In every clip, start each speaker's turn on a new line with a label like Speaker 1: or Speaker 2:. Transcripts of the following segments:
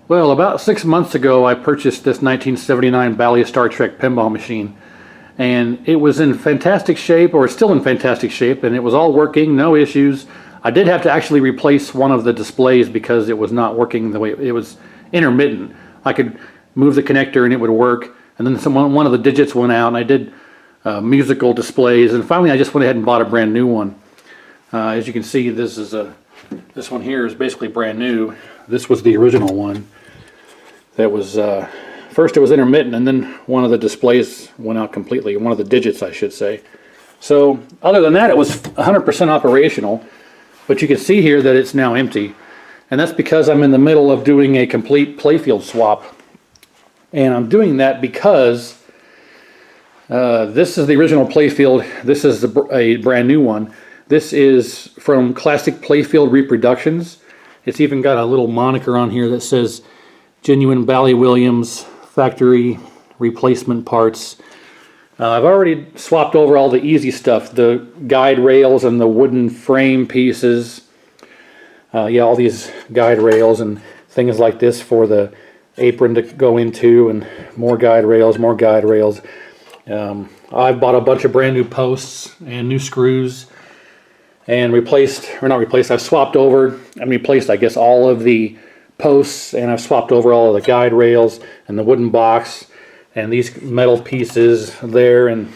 Speaker 1: Well, about 6 months ago, I purchased this 1979 Bally Star Trek pinball machine, and it was in fantastic shape, or it's still in fantastic shape, and it was all working, no issues. I did have to actually replace one of the displays because it was not working the way it was intermittent. I could move the connector and it would work, and then one of the digits went out, and I did musical displays, and finally I just went ahead and bought a brand new one. As you can see, this one here is basically brand new. This was the original one. That was first it was intermittent, and then one of the displays went out completely. One of the digits, I should say. So other than that, it was 100% operational. But you can see here that it's now empty, and that's because I'm in the middle of doing a complete Playfield swap. And I'm doing that because this is the original Playfield. This is a brand new one. This is from Classic Playfield Reproductions. It's even got a little moniker on here that says genuine Bally Williams factory replacement parts. I've already swapped over all the easy stuff, the guide rails and the wooden frame pieces. Yeah, all these guide rails and things like this for the apron to go into, and more guide rails, more guide rails. I've bought a bunch of brand new posts and new screws and replaced, or not replaced, I've swapped over and replaced, I guess, all of the posts, and I've swapped over all of the guide rails and the wooden box and these metal pieces there, and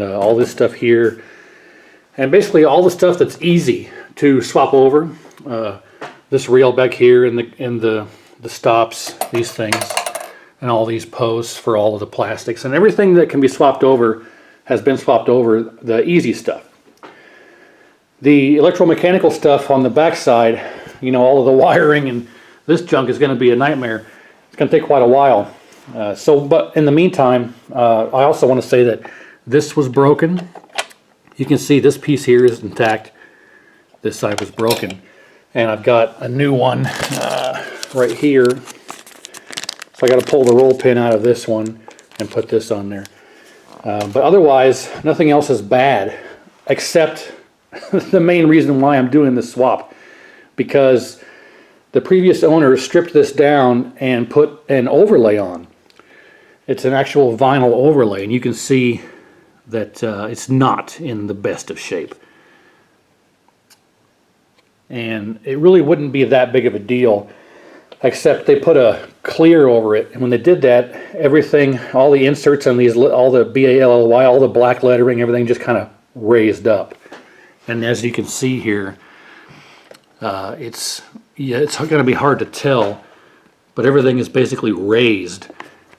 Speaker 1: all this stuff here, and basically all the stuff that's easy to swap over. This rail back here and the stops, these things, and all these posts for all of the plastics, and everything that can be swapped over has been swapped over, the easy stuff. The electromechanical stuff on the back side, you know, all of the wiring and this junk is going to be a nightmare. It's going to take quite a while. But in the meantime, I also want to say that this was broken. You can see this piece here is intact. This side was broken. And I've got a new one right here. So I got to pull the roll pin out of this one and put this on there. But otherwise, nothing else is bad, except the main reason why I'm doing this swap. Because the previous owner stripped this down and put an overlay on. It's an actual vinyl overlay, and you can see that it's not in the best of shape. And it really wouldn't be that big of a deal, except they put a clear over it. And when they did that, everything, all the inserts and all the B-A-L-L-Y, all the black lettering, everything just kind of raised up. And as you can see here, it's going to be hard to tell, but everything is basically raised.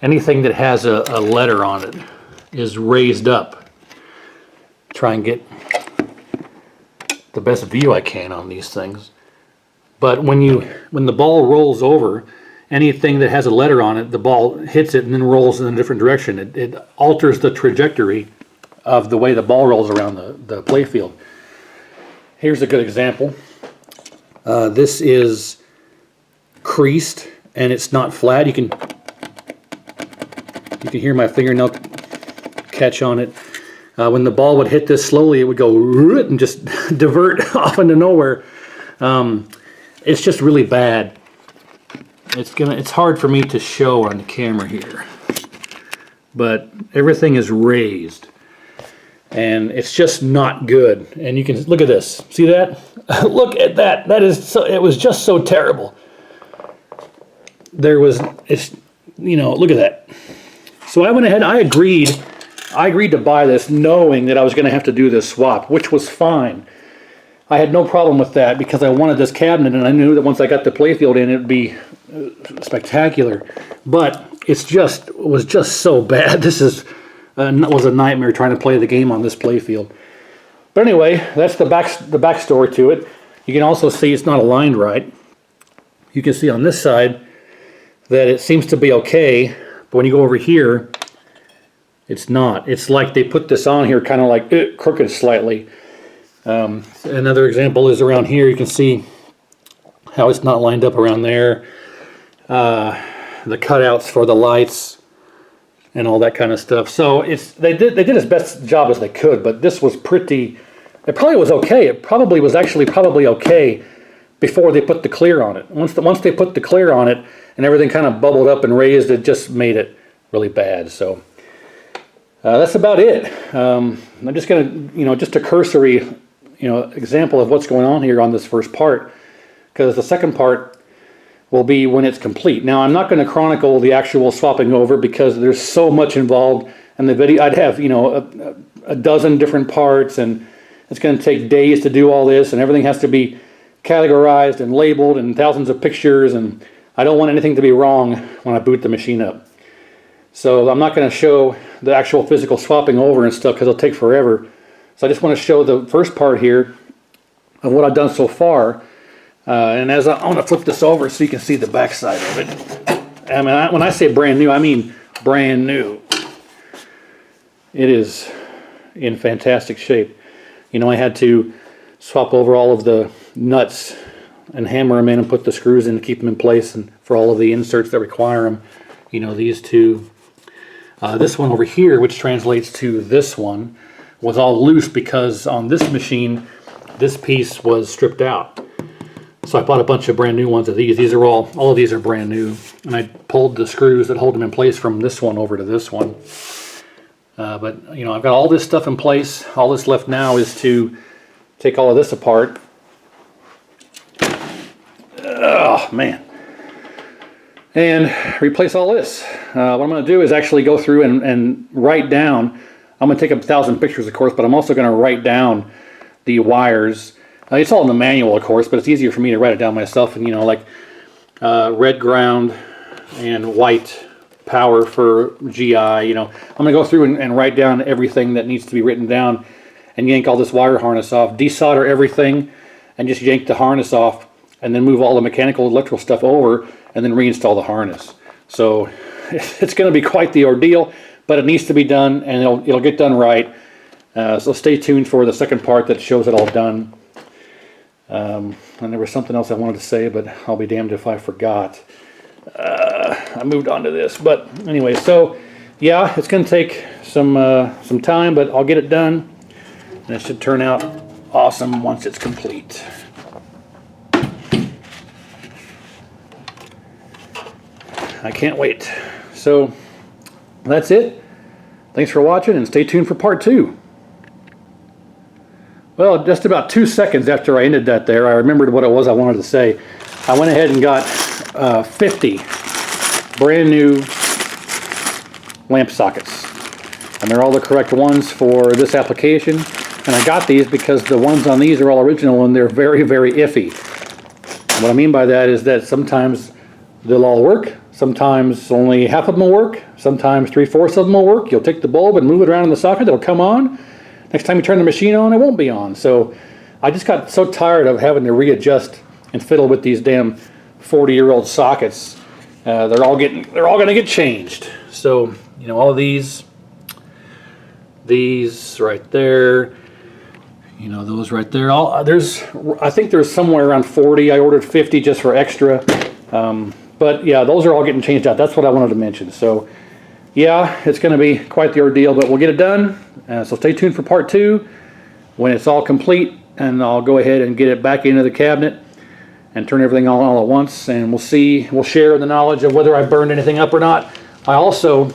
Speaker 1: Anything that has a letter on it is raised up. Try and get the best view I can on these things. But when the ball rolls over, anything that has a letter on it, the ball hits it and then rolls in a different direction. It alters the trajectory of the way the ball rolls around the playfield. Here's a good example. This is creased and it's not flat. You can hear my fingernail catch on it. When the ball would hit this slowly, it would go and just divert off into nowhere. It's just really bad. It's hard for me to show on the camera here, but everything is raised. And it's just not good. And you can look at this. See that? Look at that. That is so. It was just so terrible. Look at that. So I went ahead. I agreed to buy this, knowing that I was going to have to do this swap, which was fine. I had no problem with that because I wanted this cabinet, and I knew that once I got the playfield in, it'd be spectacular. But it was just so bad. This was a nightmare trying to play the game on this playfield. But anyway, that's the backstory to it. You can also see it's not aligned right. You can see on this side that it seems to be okay, but when you go over here, it's not. It's like they put this on here kind of like crooked slightly. Another example is around here. You can see how it's not lined up around there. The cutouts for the lights and all that kind of stuff. So they did as best job as they could, but this was pretty. It probably was okay. It probably was actually okay before they put the clear on it. Once they put the clear on it, and everything kind of bubbled up and raised. It just made it really bad. So that's about it. I'm just going to, just a cursory, example of what's going on here on this first part, because the second part will be when it's complete. Now, I'm not going to chronicle the actual swapping over because there's so much involved in the video. I'd have, a dozen different parts, and it's going to take days to do all this, and everything has to be categorized and labeled and thousands of pictures, and I don't want anything to be wrong when I boot the machine up. So I'm not going to show the actual physical swapping over and stuff because it'll take forever. So I just want to show the first part here of what I've done so far. And I want to flip this over so you can see the back side of it. I mean, when I say brand new, I mean brand new. It is in fantastic shape. I had to swap over all of the nuts and hammer them in and put the screws in to keep them in place, and for all of the inserts that require them. These two. This one over here, which translates to this one, was all loose because on this machine, this piece was stripped out. So I bought a bunch of brand new ones of these. These are all of these are brand new. And I pulled the screws that hold them in place from this one over to this one. But, I've got all this stuff in place. All that's left now is to take all of this apart. Oh, man. And replace all this. What I'm going to do is actually go through and write down. I'm going to take 1,000 pictures, of course, but I'm also going to write down the wires. It's all in the manual, of course, but it's easier for me to write it down myself. And like red ground and white power for GI. I'm going to go through and write down everything that needs to be written down, and yank all this wire harness off, desolder everything, and just yank the harness off, and then move all the mechanical, electrical stuff over, and then reinstall the harness. So it's going to be quite the ordeal, but it needs to be done, and it'll get done right. So stay tuned for the second part that shows it all done. And there was something else I wanted to say, but I'll be damned if I forgot. I moved on to this, but anyway, so yeah, it's going to take some time, but I'll get it done, and it should turn out awesome once it's complete. I can't wait. So that's it. Thanks for watching, and stay tuned for part 2. Well, just about 2 seconds after I ended that there, I remembered what it was I wanted to say. I went ahead and got 50 brand new lamp sockets. And they're all the correct ones for this application. And I got these because the ones on these are all original, and they're very, very iffy. And what I mean by that is that sometimes they'll all work. Sometimes only half of them will work. Sometimes 3/4 of them will work. You'll take the bulb and move it around in the socket. It'll come on. Next time you turn the machine on, it won't be on. So I just got so tired of having to readjust and fiddle with these damn 40-year-old sockets. They're all going to get changed. So all of these right there, those right there. I think there's somewhere around 40. I ordered 50 just for extra. But yeah, those are all getting changed out. That's what I wanted to mention. So yeah, it's going to be quite the ordeal, but we'll get it done. So stay tuned for part 2 when it's all complete, and I'll go ahead and get it back into the cabinet and turn everything on all at once, and we'll share the knowledge of whether I burned anything up or not. I also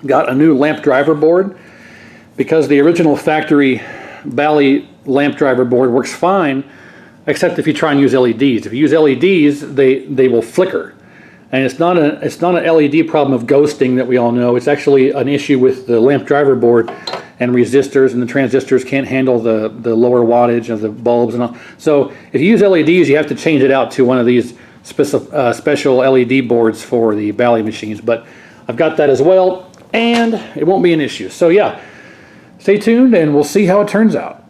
Speaker 1: got a new lamp driver board, because the original factory Bally lamp driver board works fine, except if you try and use LEDs. If you use LEDs, they will flicker. And it's not an LED problem of ghosting that we all know. It's actually an issue with the lamp driver board and resistors, and the transistors can't handle the lower wattage of the bulbs and all. So if you use LEDs, you have to change it out to one of these special LED boards for the Bally machines. But I've got that as well, and it won't be an issue. So yeah, stay tuned, and we'll see how it turns out.